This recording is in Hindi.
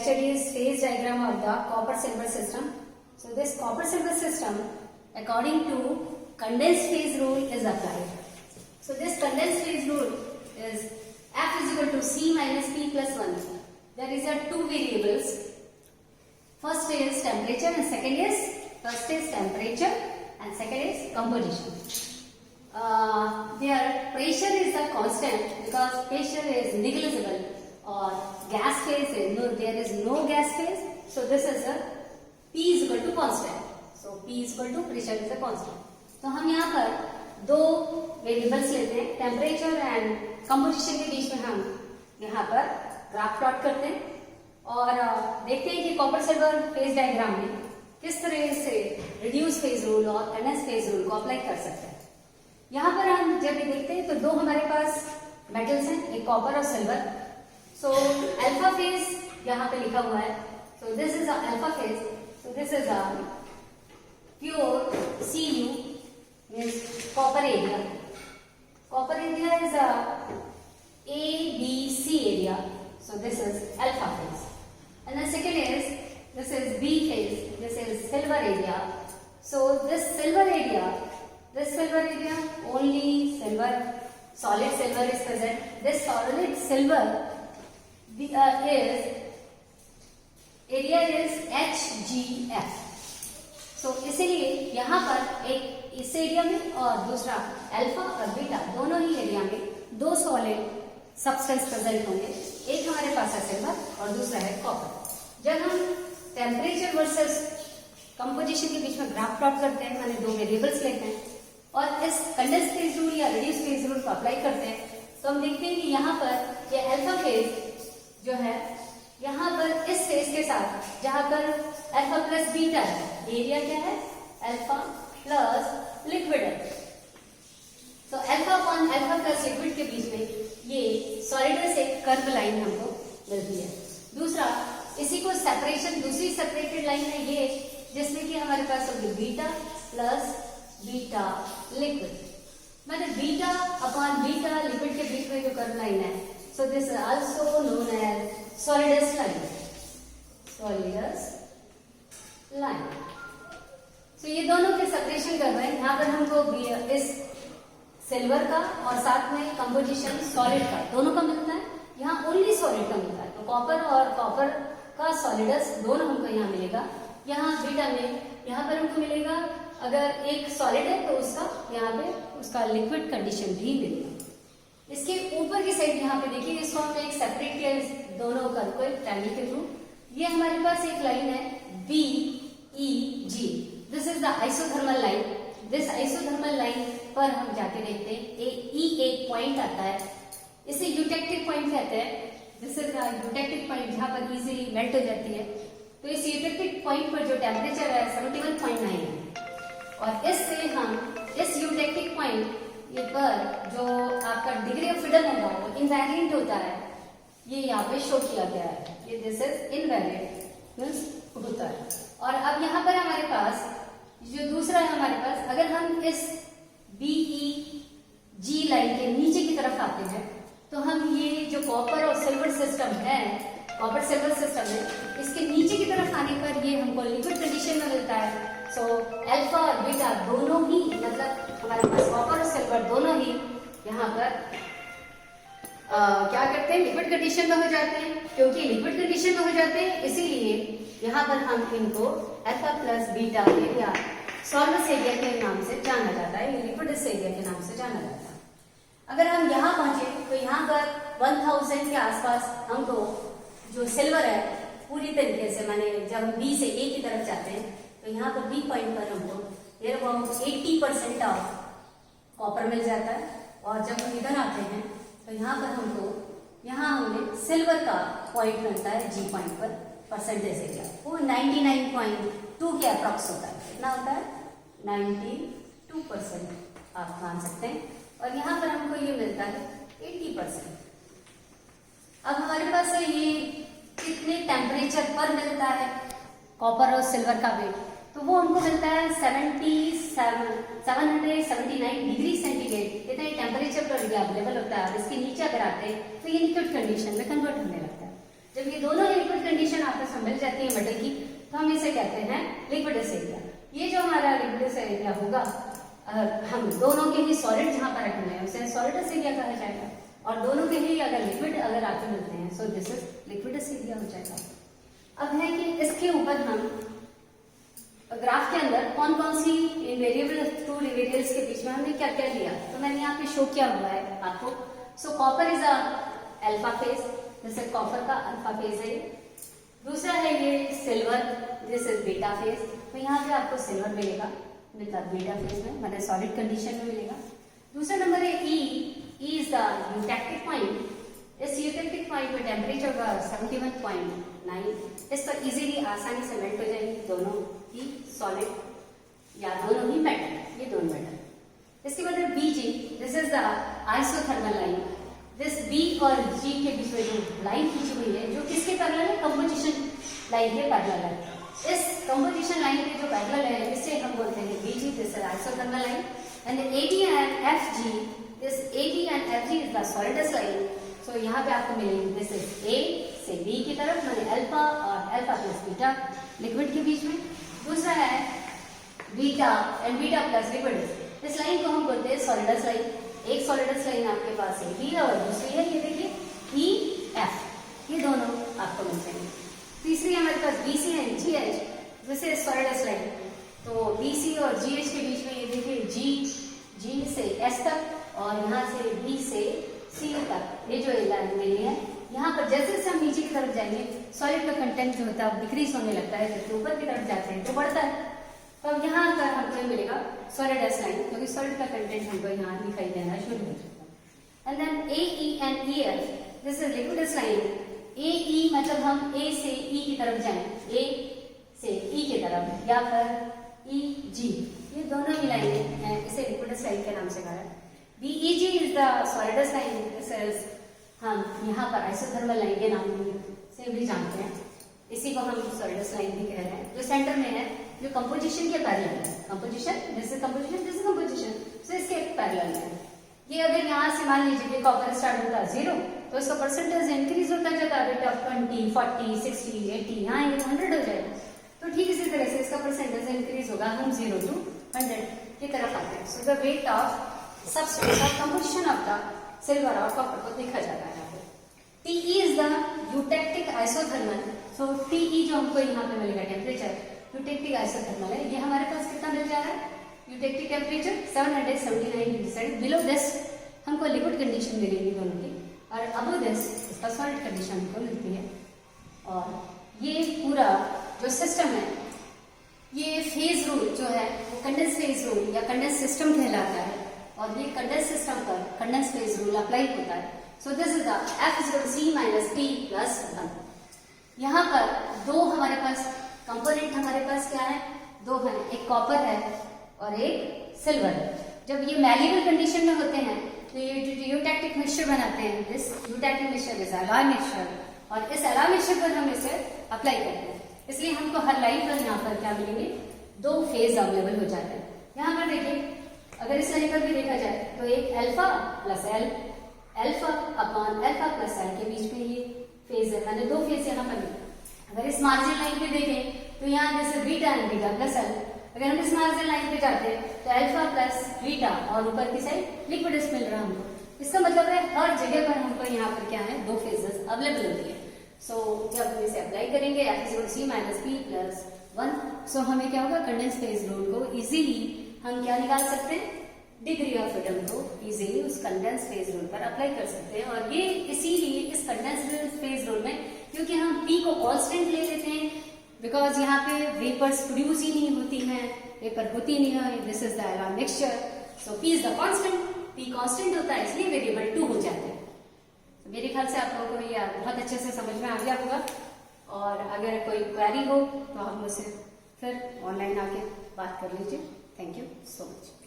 study is phase diagram of the copper silver system. So this copper silver system, according to condensed phase rule, is applied. So this condensed phase rule is F is equal to C minus P plus 1. There is a two variables. First is temperature and second is temperature and second is composition. Their pressure is a constant because pressure is negligible, or gas phase is there is no gas phase. So this is a P is equal to constant. So P is equal to pressure is a constant. तो हम यहाँ पर दो वेरिएबल्स लेते हैं, टेम्परेचर एंड कंपोजिशन के बीच में हम यहाँ पर ग्राफ प्लॉट करते हैं और देखते हैं कि कॉपर सिल्वर फेज डायग्राम में किस तरह से रिड्यूस फेज रूल और कंडेंस फेज रूल को अप्लाई कर सकते हैं। यहाँ पर हम जब ये देखते हैं तो दो हमारे पास मेटल्स हैं, एक कॉपर और सिल्वर। सो अल्फा फेज यहाँ पे लिखा हुआ है। So this is alpha phase. So this is a pure Cu means copper area. Copper area is a ABC area. So this is alpha phase. And the second is this is B phase. This is silver area. So this silver area only silver, solid silver is present. This solid silver is area is HGF. So इसीलिए यहाँ पर एक इस एरिया में और दूसरा अल्फा और बीटा दोनों ही एरिया में दो सॉलिड सब्सटेंस प्रेजेंट होंगे। एक हमारे पास है सिल्वर और दूसरा है कॉपर। जब हम टेम्परेचर वर्सेस कंपोजिशन के बीच में ग्राफ प्लॉट करते हैं, माने दो वेरिएबल्स लेते हैं और इस कंडेंस फेज रूल या रिड्यूस फेज रूल को अप्लाई करते हैं, तो हम देखते हैं कि यहाँ पर ये अल्फा फेज जो है, यहाँ पर इस फेज के साथ जहां पर अल्फा प्लस बीटा है, एरिया क्या है अल्फा प्लस लिक्विड है। तो alpha upon alpha plus liquid के बीच में ये सॉलिडस एक कर्व लाइन हमको मिलती है। दूसरा इसी को सेपरेशन, दूसरी सेपरेटेड लाइन है ये, जिसमें कि हमारे पास होगी बीटा प्लस बीटा लिक्विड, मतलब बीटा अपॉन बीटा लिक्विड के बीच में जो कर्व लाइन है। So this is also known as solidus line, solidus line. तो ये दोनों के सेपरेशन कर रहे हैं। यहाँ पर हमको इस सिल्वर का और साथ में कंपोजिशन सॉलिड का दोनों का मिलता है, यहाँ ओनली सॉलिड का मिलता है। तो कॉपर और कॉपर का सॉलिडस दोनों हमको यहाँ मिलेगा। यहाँ बीटा में यहाँ पर हमको मिलेगा, अगर एक सॉलिड है तो उसका यहाँ पे उसका लिक्विड कंडीशन भी मिलेगा। इसके ऊपर की साइड यहाँ पे देखिए, इसको हमने एक सेपरेट किया दोनों कर्व को एक ट्रायंगल के थ्रू। ये हमारे पास एक लाइन है BEG, this is the isothermal line. This isothermal line पर हम जाके देखते हैं E एक पॉइंट आता है, इसे यूटेक्टिक पॉइंट कहते हैं। This is the eutectic point जहां पर इजीली मेल्ट हो जाती है। तो इस यूटेक्टिक पॉइंट पर जो टेम्परेचर है 71.9 है और इससे हम इस यूटेक्टिक पॉइंट ये पर जो आपका डिग्री ऑफ फ्रीडम होगा वो इनवेरिएंट होता है, ये यहाँ पे शो किया गया है। ये दिस इज इनवेरिएंट मींस होता है। और अब यहाँ पर हमारे पास जो दूसरा है हमारे पास, अगर हम इस BEG लाइन के नीचे की तरफ आते हैं तो हम ये जो कॉपर और सिल्वर सिस्टम है, कॉपर सिल्वर सिस्टम है, इसके नीचे की तरफ आने पर ये हमको लिक्विड कंडीशन में मिलता है। सो अल्फा और बीटा दोनों ही, मतलब हमारे पास कॉपर और सिल्वर दोनों ही यहाँ पर क्या करते हैं, लिक्विड कंडीशन में हो जाते हैं। क्योंकि लिक्विड कंडीशन में हो जाते हैं इसीलिए यहाँ पर हम इनको alpha plus beta area solvus area के नाम से जाना जाता है, लिक्विडस एरिया के नाम से जाना जाता है। अगर हम यहाँ पहुंचे तो यहाँ पर 1000 के आसपास हमको जो सिल्वर है पूरी तरीके से, माने जब हम B से A की तरफ जाते हैं तो यहाँ पर B पॉइंट पर हमको 80% ऑफ कॉपर मिल जाता है। और जब हम इधर आते हैं तो यहाँ पर हमको हमें सिल्वर का पॉइंट मिलता है G पॉइंट पर, परसेंटेज एरिया वो 99.2 के अप्रॉक्स होता है। कितना होता है 92% आप मान सकते हैं। और यहाँ पर हमको ये मिलता है 80%। अब हमारे पास ये कितने टेम्परेचर पर मिलता है कॉपर और सिल्वर का वेट, तो वो हमको मिलता है 779 डिग्री सेंटीग्रेड। इतने टेम्परेचर पर अवेलेबल होता है। और इसके नीचे अगर आते हैं तो ये लिक्विड कंडीशन में कन्वर्ट होने लगता है। जब ये दोनों लिक्विड कंडीशन आपको मिल जाती है मेटल की, तो हम इसे कहते हैं लिक्विडस एरिया। ये जो हमारा लिक्विडस एरिया होगा, हम दोनों के ही सॉलिड जहां पर रखना है उसे सॉलिडस एरिया कहा जाएगा, और दोनों के ही अगर लिक्विड अगर आपको मिलते हैं, सो दिस इज लिक्विडस एरिया हो जाएगा। अब है कि इसके ऊपर हम ग्राफ के अंदर कौन कौन सी वेरिएबल, टू वेरिएबल्स के बीच में हमने क्या क्या लिया, तो मैंने यहाँ पे शो किया हुआ है आपको। सो copper is a alpha phase, जैसे कॉपर का अल्फा फेज है। दूसरा है ये silver, this is beta phase, तो यहाँ पे आपको सिल्वर मिलेगा बीटा फेज में, मतलब सॉलिड कंडीशन में मिलेगा। दूसरा नंबर है E is the eutectic point. इस यूटेक्टिक पॉइंट में टेम्परेचर का 71.9, इस पर इजीली आसानी से मेल्ट हो जाएंगे दोनों ही सॉलिड या दोनों ही मेटल, ये दोनों मेटल। इसके बाद है B G, this is the isothermal line. This B और जी के बीच में जो लाइन खींची हुई है, जो किसके पैरेलल है, कंपोजिशन लाइन के पैरेलल है। इस कंपोजिशन लाइन के जो पैरेलल है इसे हम बोलते हैं B G, this is isothermal line. And A D and F G, this A D and F G is the solidus line. सो यहाँ पे आपको मिलेंगे दिस इज ए से बी की तरफ, मैंने अल्फा और अल्फा प्लस बीटा लिक्विड के बीच में। दूसरा है beta and beta plus liquid, इस लाइन को हम बोलते हैं सॉलिडस लाइन। एक सॉलिडस लाइन आपके पास है बी और दूसरी है ये देखिए ई एफ, ये दोनों आपको मिल जाएंगे। तीसरी हमारे पास B C and G H, जैसे सॉलिडस लाइन, तो बी सी और जी एच के बीच में ये देखिए जी से एस तक और यहाँ से बी से सी तक, ये जो लाइन मिली है। यहाँ पर जैसे जैसे हम नीचे की तरफ जाएंगे सॉलिड का कंटेंट जो होता है डिक्रीज होने लगता है, जबकि ऊपर की तरफ जाते हैं तो बढ़ता है। तो अब यहाँ पर हमको मिलेगा सॉलिडस लाइन, क्योंकि सॉलिड का कंटेंट हमको यहाँ दिखाई देना शुरू हो जाता है। And then A E and E F, this is liquidus line. A E मतलब हम ए से ई की तरफ जाएं, ए से ई की तरफ, या फिर ई जी, ये दोनों ही लाइनें हैं, इसे लिक्विडस लाइन के नाम से कहा है। BEG is the solidus line, this is हम यहाँ पर आइसोथर्मल लाइन के नाम से भी जानते हैं, इसी को हम सॉलिडस लाइन भी कह रहे हैं, जो सेंटर में है, जो कंपोजिशन के पैरेलल है। Composition, this is composition, this is composition, so इसके पैरेलल है। ये अगर यहाँ से मान लीजिए कि कॉपर स्टार्ट होता है 0, तो इसका परसेंटेज इंक्रीज होता जाता है, रेट ऑफ 20, 40, 60, 80, यहाँ ये 100 हो जाएगा। तो ठीक इसी तरह से इसका परसेंटेज इंक्रीज होगा, हम 0 to 100 की तरफ आते हैं। So the weight of substance और कंपोजिशन ऑफ द सिल्वर और कॉपर को देखा जाता है। TE is the eutectic isothermal. So TE जो हमको यहाँ पे मिलेगा टेम्परेचर, यूटेक्टिक आइसोथर्मल है, ये हमारे पास कितना मिल जा रहा है, eutectic temperature 779 degree Celsius. Below this हमको लिक्विड कंडीशन मिलेगी दोनों की, और अबव दिस इसका सॉलिड कंडीशन हमको मिलती है। और ये पूरा जो सिस्टम है, ये फेज रूल जो है वो कंडेंस फेज रूल या कंडेंस सिस्टम कहलाता है, और ये कंडेंस सिस्टम पर कंडेंस फेज रूल अप्लाई होता है। So this is the F is equal to C minus T plus 1। यहाँ पर दो हमारे पास कंपोनेंट हमारे पास क्या है, दो हैं, एक कॉपर है और एक सिल्वर है। जब ये मैलिबल कंडीशन में होते हैं तो ये यूटेक्टिक मिक्सचर बनाते हैं, this eutectic mixture is alloy mixture, और इस एलॉय मिक्सचर पर हम इसे अप्लाई करते हैं, इसलिए हमको हर लाइन पर यहाँ पर क्या मिलेंगे, दो फेज अवेलेबल हो जाते हैं। यहाँ पर देखिए, अगर इस लाइन पर भी देखा जाए तो एक alpha plus L, alpha upon alpha plus L के बीच में ये फेज है, मैंने दो फेज यहाँ पर लिखा। अगर इस मार्जिन लाइन पे देखें तो यहाँ जैसे beta and beta plus L, अगर हम इस मार्जिन लाइन पे जाते हैं तो अल्फा प्लस बीटा और ऊपर की साइड लिक्विडस मिल रहा है हमको। इसका मतलब है हर जगह पर हमको यहाँ पर क्या है, दो फेजेस अवेलेबल होती है। सो जब हम इसे अप्लाई करेंगे F is equal to C minus P plus 1, so हमें क्या होगा, कंडेंस फेज रूल को इजीली हम क्या निकाल सकते हैं, डिग्री ऑफ फ्रीडम को इजीली उस कंडेंस फेज रूल पर अप्लाई कर सकते हैं। और ये इसीलिए इस कंडेंस फेज रूल में, क्योंकि हम P को कांस्टेंट ले लेते हैं, बिकॉज यहाँ पे वेपर्स प्रोड्यूस ही नहीं होती हैं, वेपर होती नहीं है, this is the alloy mixture, so P is the constant, P constant होता है इसलिए वेरिएबल 2 हो जाते हैं। तो मेरे ख्याल से आप लोगों को ये बहुत अच्छे से समझ में आ गया होगा, और अगर कोई क्वेरी हो तो आप मुझसे फिर ऑनलाइन आके बात कर लीजिए। Thank you so much.